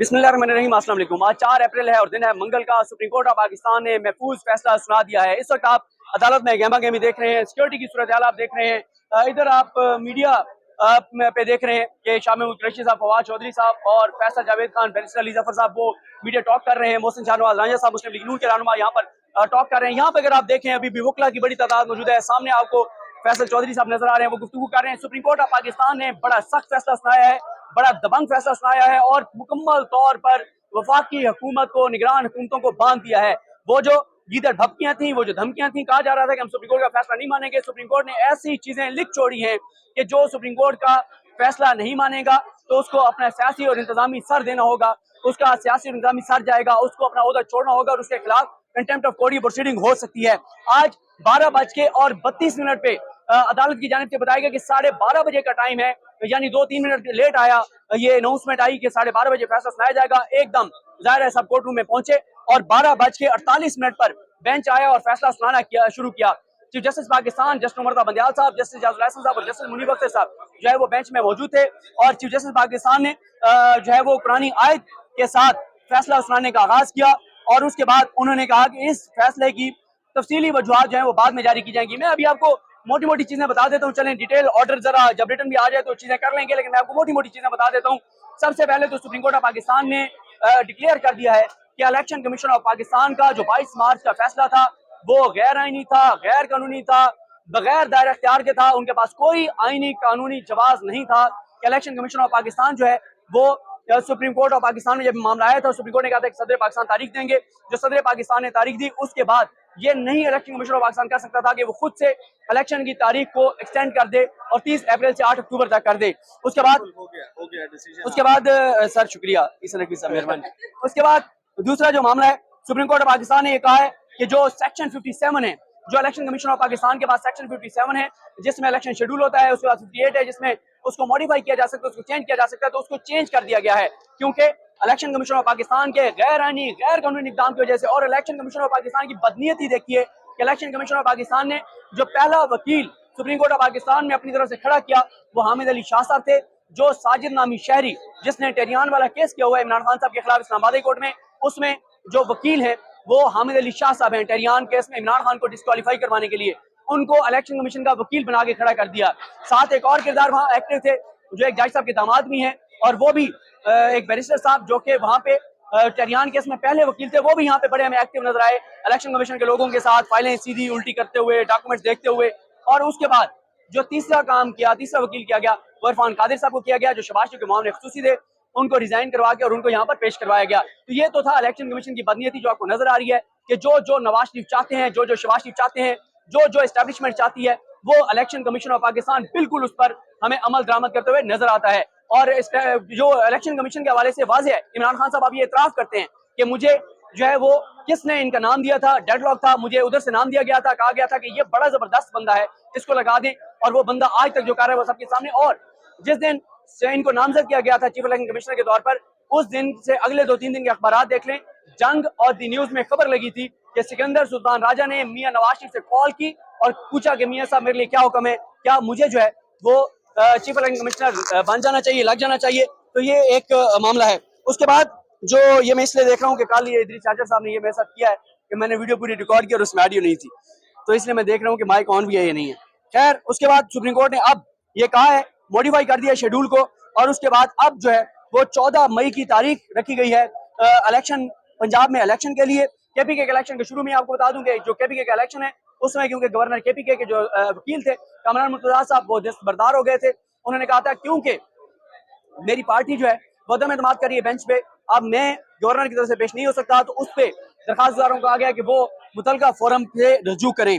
बिस्मिल्लाहिर्रहमानिर्रहीम, अस्सलाम वालेकुम। आज 4 अप्रैल है और दिन है मंगल का। सुप्रीम कोर्ट ऑफ पाकिस्तान ने महफूज फैसला सुना दिया है। इस वक्त आप अदालत में गहमा गहमी देख रहे हैं, सिक्योरिटी की सूरत हाल आप देख रहे हैं। इधर आप मीडिया पे देख रहे हैं कि शामिल कुरैशी साहब, फवाद चौधरी साहब और फैसल जावेद खान, बैरिस्टर अली जफर साहब वो मीडिया टॉक कर रहे हैं। मोहसिन शाहनवाज रांझा साहब मुस्लिम लीग नून के रहनुमा यहाँ पर टॉक कर रहे हैं। यहाँ पर अगर आप देखें अभी भी वकला की बड़ी तादाद मौजूद है। सामने आपको फैसल चौधरी साहब नजर आ रहे हैं, वो गुफ्तगू कर रहे हैं। सुप्रीम कोर्ट ऑफ पाकिस्तान ने बड़ा सख्त फैसला सुनाया है, बड़ा दबंग फैसला सुनाया है और मुकम्मल तौर पर वफाकी हुकूमत को, निगरान हुकूमतों को बांध दिया है। वो जो गीदड़ भपकियां थी, वो जो धमकियां थी, कहा जा रहा था कि हम सुप्रीम कोर्ट का फैसला नहीं मानेंगे। सुप्रीम कोर्ट ने ऐसी चीजें लिख छोड़ी हैं कि जो सुप्रीम कोर्ट का फैसला नहीं मानेगा तो उसको अपना सियासी और इंतजामी सर देना होगा, उसका सियासी और इंतजामी सर जाएगा, उसको अपना ओहदा छोड़ना होगा और उसके खिलाफ कंटेम्प्ट ऑफ कोर्ट की प्रोसीडिंग हो सकती है। आज 12:32 पे अदालत की जानिब से बताया गया कि 12:30 बजे का टाइम है, यानी 2-3 मिनट लेट आया। ये अनाउंसमेंट आई कि 12:30 बजे फैसला सुनाया जाएगा। एकदम जाहिर है सब कोर्ट रूम में पहुंचे और 12:48 पर बेंच आया और फैसला सुनाना शुरू किया। Chief justice Pakistan justice Umar Bandial साहब, जस्टिस जाजुल एहसन साहब और जस्टिस मुनीब अख्तर साहब जो है वो बेंच में मौजूद थे और चीफ जस्टिस पाकिस्तान ने जो है वो पुरानी आयत के साथ फैसला सुनाने का आगाज किया और उसके बाद उन्होंने कहा कि इस फैसले की तफसीली वजूहात जो है वो बाद में जारी की जाएंगी। मैं अभी आपको मोटी मोटी चीजें बता देता हूँ। चलें डिटेल ऑर्डर जरा जब रिटर्न भी आ जाए तो चीजें कर लेंगे, लेकिन मैं आपको मोटी मोटी चीजें बता देता हूँ। सबसे पहले तो सुप्रीम कोर्ट ऑफ पाकिस्तान ने डिक्लेयर कर दिया है कि इलेक्शन कमीशन ऑफ पाकिस्तान का जो 22 मार्च का फैसला था वो गैर आईनी था, गैर कानूनी था, बगैर दायरे अख्तियार के था। उनके पास कोई आईनी कानूनी जवाब नहीं था कि इलेक्शन कमीशन ऑफ पाकिस्तान जो है वो सुप्रीम कोर्ट ऑफ पाकिस्तान में जब मामला आया था, सुप्रीम कोर्ट ने कहा था कि सदर पाकिस्तान तारीख देंगे। जो सदर पाकिस्तान ने तारीख दी उसके बाद ये नहीं इलेक्शन कमीशन ऑफ पाकिस्तान कर सकता था कि वो खुद से इलेक्शन की तारीख को एक्सटेंड कर दे और 30 अप्रैल से 8 अक्टूबर तक कर दे। उसके बाद सर शुक्रिया इस नकवी साहब, मेहरबानी। उसके बाद दूसरा जो मामला है, सुप्रीम कोर्ट ऑफ पाकिस्तान ने यह कहा है कि जो सेक्शन 57 है, जो इलेक्शन कमीशन ऑफ पाकिस्तान के पास सेक्शन 57 है जिसमें इलेक्शन शेड्यूल होता है, उसके बाद 58 है जिसमें उसको मॉडिफाई किया जा सकता है, उसको चेंज किया जा सकता है, तो उसको चेंज कर दिया गया है क्योंकि इलेक्शन कमीशन ऑफ पाकिस्तान के गैर आईनी गैर कानूनी इक़दाम की वजह से। और इलेक्शन कमीशन ऑफ पाकिस्तान की बदनीयती देखिए कि इलेक्शन कमीशन ऑफ पाकिस्तान ने जो पहला वकील सुप्रीम कोर्ट ऑफ पाकिस्तान में अपनी तरफ से खड़ा किया वो हामिद अली शाह साहब थे। जो साजिद नामी शहरी जिसने टेरियान वाला केस किया हुआ है इमरान खान साहब के खिलाफ इस्लामाबाद कोर्ट में, उसमें जो वकील है वो हामिद अली शाह साहब हैं। टेरियान केस में इमरान खान को डिस्क्वालीफाई करवाने के लिए उनको इलेक्शन कमीशन का वकील बना के खड़ा कर दिया। साथ एक और किरदार वहाँ एक्टिव थे जो एक जज साहब के दामाद भी हैं और वो भी एक बैरिस्टर साहब जो कि वहाँ पे टेरियान केस में पहले वकील थे, वो भी यहाँ पे बड़े हमें एक्टिव नजर आए इलेक्शन कमीशन के लोगों के साथ, फाइलें सीधी उल्टी करते हुए, डॉक्यूमेंट्स देखते हुए। और उसके बाद जो तीसरा काम किया, तीसरा वकील किया गया वो इरफान कादिर साहब को किया गया जो शहबाज शरीफ के मामले खुसूसी थे, उनको रिजाइन करवा के और उनको यहाँ पर पेश करवाया गया। तो ये तो था इलेक्शन कमीशन की बदनीयती जो आपको नजर आ रही है कि जो नवाज शरीफ चाहते हैं, जो शहबाज शरीफ चाहते हैं, जो एस्टेब्लिशमेंट चाहती है, वो इलेक्शन कमीशन ऑफ पाकिस्तान बिल्कुल उस पर हमें अमल दरामद करते हुए नजर आता है। और जो इलेक्शन कमीशन के हवाले से वाज़ेह है, इमरान खान साहब अब ये इतराफ करते हैं कि मुझे जो है वो किसने इनका नाम दिया था, डेडलॉक था, मुझे उधर से नाम दिया गया था, कहा गया था कि ये बड़ा जबरदस्त बंदा है, इसको लगा दें। और वो बंदा आज तक जो कर रहा है वो सबके सामने। और जिस दिन से इनको नामजद किया गया था चीफ इलेक्शन कमिश्नर के तौर पर, उस दिन से अगले 2-3 दिन के अखबार देख लें, जंग और दी न्यूज में खबर लगी थी कि सिकंदर सुल्तान राजा ने मियां नवाज शरीफ से कॉल की और पूछा कि मियां साहब मेरे लिए क्या हुक्म है, क्या मुझे जो है वो चीफ इलेक्शन कमिश्नर बन जाना चाहिए, लग जाना चाहिए। तो ये एक मामला है। उसके बाद जो ये मैं इसलिए देख रहा हूँ कि कल ये इदरीस चाचा साहब ने ये मेरे साथ किया है कि मैंने वीडियो पूरी रिकॉर्ड की और उसमें ऑडियो नहीं थी, तो इसलिए मैं देख रहा हूँ कि माइक ऑन भी है या नहीं है। खैर, उसके बाद सुप्रीम कोर्ट ने अब ये कहा है, मॉडिफाई कर दिया शेड्यूल को और उसके बाद अब जो है वो 14 मई की तारीख रखी गई है इलेक्शन, पंजाब में इलेक्शन के लिए। केपीके के इलेक्शन के शुरू में आपको बता दूं कि जो केपीके का इलेक्शन है उसमें क्योंकि गवर्नर केपीके के जो वकील थे कामरान मुर्तजा साहब वो दस्तबरदार हो गए थे। उन्होंने कहा था क्योंकि मेरी पार्टी जो है वो अदम एतमाद कर रही है बेंच पे, अब मैं गवर्नर की तरफ से पेश नहीं हो सकता, तो उस पर दरखास्तदारों को आ गया कि वो मुतलका फोरम पे रजू करें।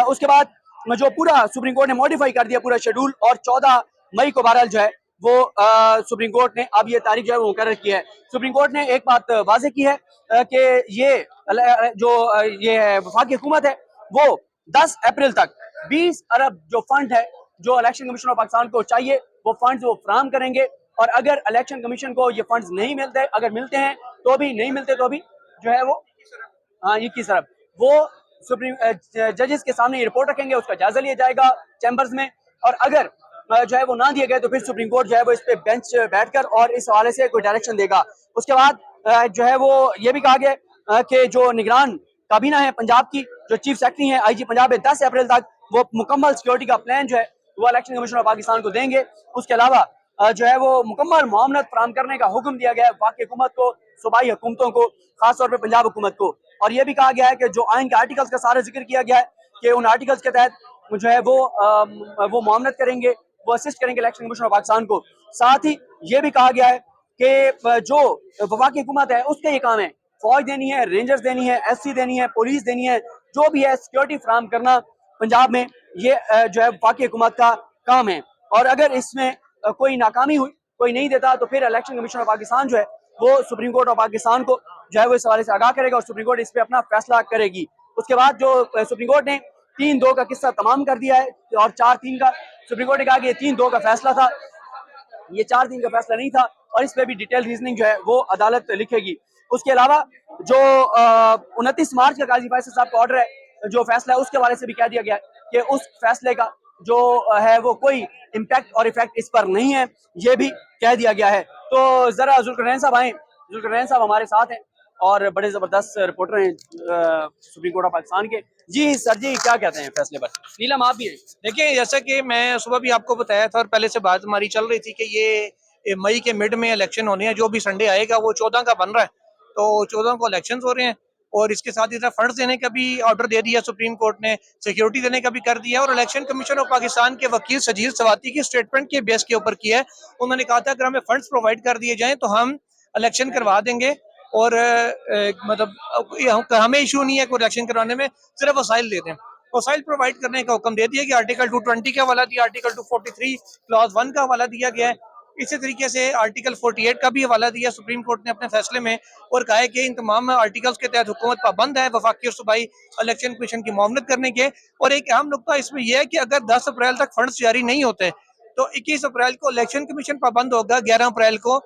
उसके बाद जो पूरा सुप्रीम कोर्ट ने मॉडिफाई कर दिया पूरा शेड्यूल और 14 मई को बहरहाल जो है वो सुप्रीम कोर्ट ने अब ये तारीख जो है वो मुकर्रर की है। सुप्रीम कोर्ट ने एक बात वाजे की है कि ये जो ये वफाकी हुकूमत है वो 10 अप्रैल तक 20 अरब जो फंड है जो इलेक्शन कमीशन ऑफ पाकिस्तान को चाहिए वो फंड वो फराहम करेंगे। और अगर इलेक्शन कमीशन को ये फंड्स नहीं मिलते, अगर मिलते हैं तो भी, नहीं मिलते तो भी जो है वो 21 अरब वो सुप्रीम जजेस के सामने ये रिपोर्ट रखेंगे, उसका जायजा लिया जाएगा चैम्बर्स में। और अगर जो है वो ना दिए गए तो फिर सुप्रीम कोर्ट जो है वो इस पे बेंच बैठकर और इस हवाले से कोई डायरेक्शन देगा। उसके बाद जो है वो ये भी कहा गया कि जो निगरान काबीना है पंजाब की, जो चीफ सेक्रेटरी है आईजी पंजाब है, 10 अप्रैल तक वो मुकम्मल सिक्योरिटी का प्लान जो है वो इलेक्शन कमीशन ऑफ पाकिस्तान को देंगे। उसके अलावा जो है वो मुकम्मल मामलत फराम करने का हुक्म दिया गया है वफाकी हुकूमत को, सूबाई हुकूमतों को, खासतौर पर पंजाब हुकूमत को। और ये भी कहा गया है कि जो आइन के आर्टिकल्स का सारा जिक्र किया गया है कि उन आर्टिकल्स के तहत जो है वो मामलत करेंगे, वो असिस्ट करेंगे इलेक्शन कमीशन ऑफ पाकिस्तान को। साथ ही ये भी कहा गया है कि जो वफाकी हुकूमत है उसके ये काम है, फौज देनी है, रेंजर्स देनी है, एससी देनी है, पुलिस देनी है, जो भी है सिक्योरिटी फराम करना पंजाब में, ये जो है वफाकी हुकूमत का काम है। और अगर इसमें कोई नाकामी हुई, कोई नहीं देता, तो फिर इलेक्शन कमीशन ऑफ पाकिस्तान जो है वो सुप्रीम कोर्ट ऑफ पाकिस्तान को जो है वो इस हवाले से आगाह करेगा और सुप्रीम कोर्ट इस पे अपना फैसला करेगी। उसके बाद जो सुप्रीम कोर्ट ने 3-2 का किस्सा तमाम कर दिया है और 4-3 का, सुप्रीम कोर्ट ने कहा कि ये 3-2 का फैसला था, ये 4-3 का फैसला नहीं था, और इस पे भी डिटेल रीजनिंग जो है वो अदालत लिखेगी। उसके अलावा जो 29 मार्च का काजी फैसल साहब का ऑर्डर है, जो फैसला है, उसके हवाले से भी कह दिया गया कि उस फैसले का जो है वो कोई इम्पैक्ट और इफेक्ट इस पर नहीं है, ये भी कह दिया गया है। तो जरा जुल्करनैन साहब आए, जुल्करनैन साहब हमारे साथ हैं और बड़े जबरदस्त रिपोर्टर हैं सुप्रीम कोर्ट ऑफ पाकिस्तान के। जी सर जी, क्या कहते हैं फैसले पर? नीलम आप भी हैं। देखिए, जैसा कि मैं सुबह भी आपको बताया था और पहले से बात हमारी चल रही थी कि ये मई के मिड में इलेक्शन होने हैं। जो भी संडे आएगा वो 14 का बन रहा है, तो 14 को इलेक्शन हो रहे हैं। और इसके साथ ही साथ फंड्स देने का भी ऑर्डर दे दिया सुप्रीम कोर्ट ने, सिक्योरिटी देने का भी कर दिया। और इलेक्शन कमीशन ऑफ पाकिस्तान के वकील सजीद सवाती की स्टेटमेंट के बेस के ऊपर किया है। उन्होंने कहा था अगर हमें फंड्स प्रोवाइड कर दिए जाएं तो हम इलेक्शन करवा देंगे, और मतलब हमें इशू नहीं है कोई इलेक्शन करवाने में, सिर्फ वसाइल दे दें। वसाइल प्रोवाइड करने का हुक्म दे दिया कि आर्टिकल 220 का हवाला दिया, आर्टिकल 243 क्लॉज 1 का हवाला दिया गया है। इसी तरीके से आर्टिकल 48 का भी हवाला दिया सुप्रीम कोर्ट ने अपने फैसले में, और कहा है कि इन तमाम आर्टिकल्स के तहत हुकूमत पाबंद है वफाकी और सूबाई इलेक्शन कमीशन की मामलत करने के। और एक अहम नुकता इसमें यह है कि अगर 10 अप्रैल तक फंड्स जारी नहीं होते तो 21 अप्रैल को इलेक्शन कमीशन पाबंद होगा, 11 अप्रैल को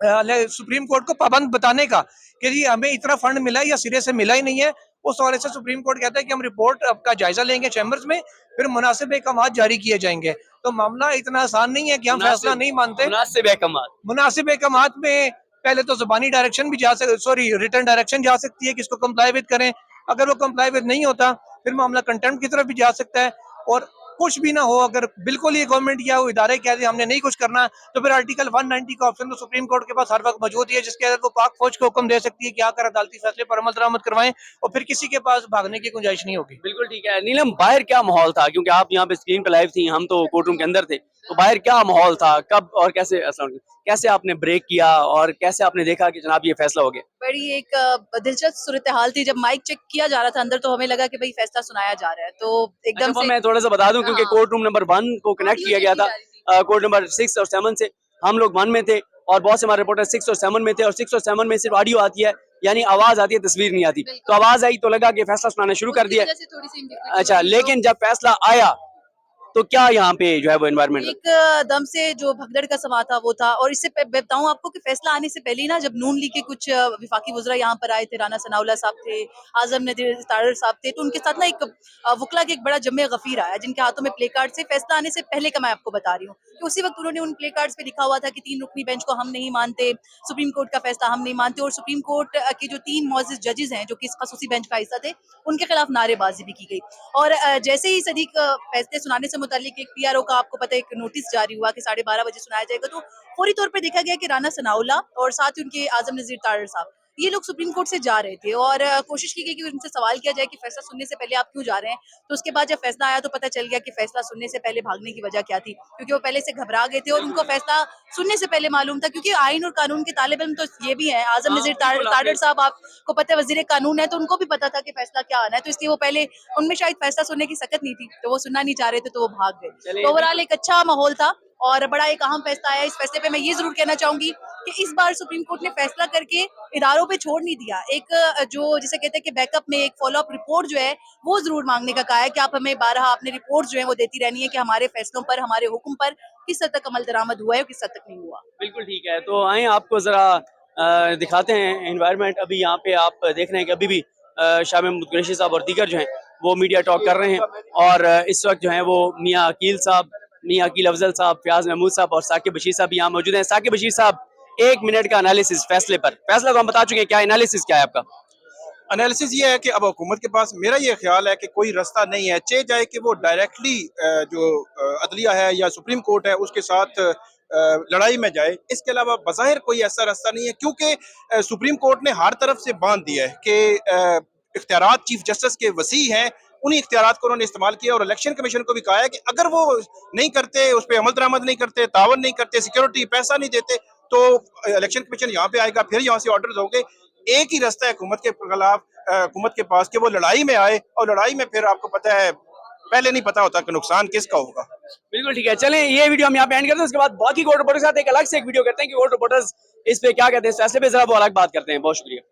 सुप्रीम कोर्ट को पाबंद बताने का कि जी हमें इतना फंड मिला है या सिरे से मिला ही नहीं है। उस हवाले से सुप्रीम कोर्ट कहता है कि हम रिपोर्ट का जायजा लेंगे चैम्बर्स में, फिर मुनासिब अहकाम जारी किए जाएंगे। तो मामला इतना आसान नहीं है कि हम फैसला नहीं मानते। मुनासिब अहकाम में पहले तो जुबानी डायरेक्शन भी जा सकती, सॉरी रिटर्न डायरेक्शन जा सकती है कि इसको कंप्लाई विद करें। अगर वो कंप्लाई विद नहीं होता फिर मामला कंटेम्प्ट की तरफ भी जा सकता है। और कुछ भी ना हो, अगर बिल्कुल ये गवर्नमेंट या वो इदारे कह दे हमने नहीं कुछ करना, तो फिर आर्टिकल 190 का ऑप्शन तो सुप्रीम कोर्ट के पास हर वक्त मौजूद है, जिसके अंदर वो पाक फौज को हुक्म दे सकती है कि आकर अदालती फैसले पर अमल दरामद करवाएं, और फिर किसी के पास भागने की गुंजाइश नहीं होगी। बिल्कुल ठीक है। नीलम, बाहर क्या माहौल था, क्योंकि आप यहाँ पे स्क्रीन पे लाइव थी, हम तो कोर्ट रूम के अंदर थे, तो बाहर क्या माहौल था, कब और कैसे आपने ब्रेक किया और कैसे आपने देखा कि जनाब ये फैसला हो गया? बड़ी एक दिलचस्प सूरत हाल थी। जब माइक चेक किया जा रहा था अंदर तो हमें लगा कि भाई फैसला सुनाया जा रहा है, तो एकदम से मैं थोड़ा सा बता दूं, क्योंकि कोर्ट रूम नंबर 1 को कनेक्ट किया गया था कोर्ट नंबर 6 और 7 से। हम लोग 1 में थे और बहुत से हमारे रिपोर्टर 6 और 7 में थे, और 6 और 7 में सिर्फ ऑडियो आती है, यानी आवाज आती है, तस्वीर नहीं आती। तो आवाज आई तो लगा कि फैसला सुनाना शुरू कर दिया। अच्छा, लेकिन जब फैसला आया तो क्या यहाँ पे जो है वो एनवायरनमेंट एक दम से जो भगदड़ का समा था वो था। और इससे बताऊं आपको कि फैसला आने से पहले ही ना, जब नून लीग के कुछ विफाकी वज़रा यहाँ पर आए थे, राना सनाउल्लाह साहब थे, आजम नज़ीर तारड़ साहब थे, तो उनके साथ ना एक वकला के एक बड़ा जम्मे गफीर आया जिनके हाथों में प्ले कार्ड से, फैसला आने से पहले का मैं आपको बता रही हूँ कि उसी वक्त उन्होंने उन प्ले कार्ड्स पे लिखा हुआ था कि 3 रुकनी बेंच को हम नहीं मानते, सुप्रीम कोर्ट का फैसला हम नहीं मानते। और सुप्रीम कोर्ट के जो 3 मोअज़्ज़िज़ जजेस हैं जो कि इस खसूसी बेंच का हिस्सा थे, उनके खिलाफ नारेबाजी भी की गई। और जैसे ही सदीक फैसले सुनाने से मुतालिक एक पीआरओ का आपको पता है एक नोटिस जारी हुआ कि 12:30 बजे सुनाया जाएगा, तो फौरी तौर पे देखा गया कि राना सनाउल्लाह और साथ ही उनके आजम नज़ीर तारड़ साहब, ये लोग सुप्रीम कोर्ट से जा रहे थे। और कोशिश की गई कि उनसे सवाल किया जाए कि फैसला सुनने से पहले आप क्यों जा रहे हैं। तो उसके बाद जब फैसला आया तो पता चल गया कि फैसला सुनने से पहले भागने की वजह क्या थी, क्योंकि वो पहले से घबरा गए थे और उनको फैसला सुनने से पहले मालूम था, क्योंकि आइन और कानून के तालिब इल्म तो ये भी है। आजम नज़ीर तारड़ साहब आपको पता है वजीर कानून है, तो उनको भी पता था कि फैसला क्या आना है, तो इसलिए वो पहले, उनमें शायद फैसला सुनने की सकत नहीं थी तो वो सुनना नहीं चाह रहे थे, तो वो भाग गए। तो ओवरऑल एक अच्छा माहौल था और बड़ा एक अहम फैसला आया। इस फैसले पे मैं ये जरूर कहना चाहूंगी कि इस बार सुप्रीम कोर्ट ने फैसला करके इदारों पे छोड़ नहीं दिया। एक जो जिसे कहते हैं कि बैकअप में एक फॉलो अप रिपोर्ट जो है वो जरूर मांगने का कहा है कि आप हमें 12 अपने रिपोर्ट जो है वो देती रहनी है कि हमारे फैसलों पर, हमारे हुक्म पर किस हद तक अमल दरामद हुआ है और किस हद तक नहीं हुआ। बिल्कुल ठीक है। तो आए आपको जरा दिखाते हैं एनवायरनमेंट। अभी यहाँ पे आप देख रहे हैं कि अभी भी शाह महमूद कुरैशी साहब और दीगर जो हैं वो मीडिया टॉक कर रहे हैं, और इस वक्त जो है वो मियाँ अकील साहब, मियां अकील अफजल साहब, फयाज महमूद साहब और साकिब बशीर साहब यहाँ मौजूद हैं। साकिब बशीर साहब, 1 मिनट का एनालिसिस फैसले पर। फैसला तो हम बता चुके हैं, क्या एनालिसिस क्या है आपका? एनालिसिस ये है कि अब हुकूमत के पास मेरा ये ख्याल है कि कोई रास्ता नहीं है, चाहे जाए कि वो डायरेक्टली जो अदलिया है या सुप्रीम कोर्ट है उसके साथ लड़ाई में जाए। इसके अलावा बज़ाहिर कोई ऐसा रास्ता नहीं है, क्योंकि सुप्रीम कोर्ट ने हर तरफ से बांध दिया है कि इख्तियारात चीफ जस्टिस के वसी हैं, उन्हीं इख्तियारात को उन्होंने इस्तेमाल किया। और इलेक्शन कमीशन को भी कहा है कि अगर वो नहीं करते, उस पर अमल दरामद नहीं करते, तावन नहीं करते, सिक्योरिटी पैसा नहीं देते, तो इलेक्शन कमीशन यहाँ पे आएगा, फिर यहाँ से ऑर्डर होंगे। एक ही रास्ता है हुकूमत के खिलाफ, हुकूमत के पास, कि वो लड़ाई में आए, और लड़ाई में फिर आपको पता है पहले नहीं पता होता कि नुकसान किसका होगा। बिल्कुल ठीक है, चलें ये वीडियो हम यहाँ पे एंड करते हैं। उसके बाद बाकी कोर्ट रिपोर्टर के साथ एक अलग से एक वीडियो करते हैं कि कोर्ट रिपोर्टर्स इस पे क्या कहते हैं, इस फैसले पे जरा वो अलग बात करते हैं। बहुत शुक्रिया।